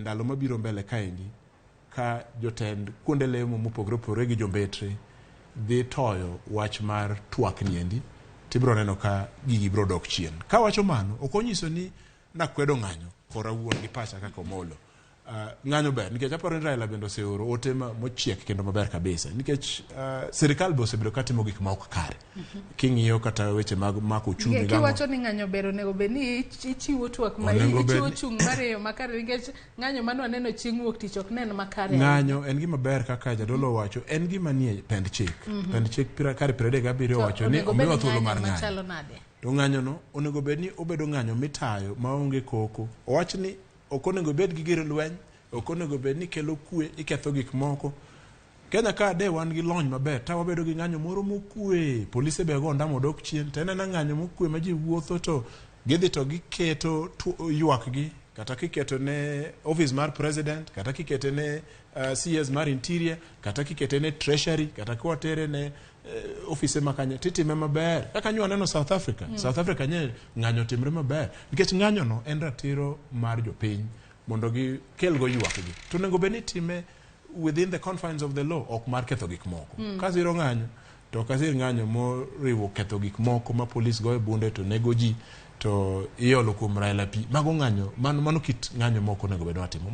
ndalo mabiro mbele kaendi ka jotend kuonde lemo mopogore opogore gi jombetre dhi toyo wach mar twak niendi tibro neno ka gigi bro dok chien. Ka wacho mano ok onyiso ni nakwedo ng'anyo kora wuon gi pacha kaka omolo. Ng'anyo ber nikech aparo ni Raila bende oseoro ote mochiek kendo maber kabisa nikech sirikal be osebedo katimo gik ma ok kare. King'iyo kata weche mag mako uchumi gamo. Kiwacho ni ng'anyo ber onego be ni ichiwo twak ma ichiwo chung' mareyo makare nikech ng'anyo mano aneno chieng' wuok tich ok nen makare. Ng'anyo en gima ber kaka jadolo wacho en gima nie pend chik. Pend chik kare 37 wacho ni omiwa thuolo mar ng'anyo. To ng'anyo no onego be ni obedo ng'anyo mitayo maonge koko. Owach ni ok onego bed gi gir lweny, ok onego bed ni kelo kwe, iketho gik moko. Kenya ka de wan gi lony maber, ta wabedo gi ng'anyo moro mokwe, polise be go ndamo dok chien, to en ng'anyo mokwe ma ji wuotho to gidhi to giketo ywak gi, kata kiketo ne office mar president, kata kiketo ne CS mar interior, kata kiketo ne treasury, kata kwatere ne office makanya titime maber. Kaka nyo aneno South Africa. South Africa nye ng'anyo timre maber. Nikech ng'anyo no en ratiro mar jopiny mondo gi kel go ywak gi. To nego be ni time within the confines of the law ok mar ketho gik moko. Ka ziro ng'anyo to ka ziro ng'anyo moriwo ketho gik moko ma police go e bunde to nego ji to iolo kuom Raila pi. Mago ng'anyo mano kit ng'anyo moko nego be watimo.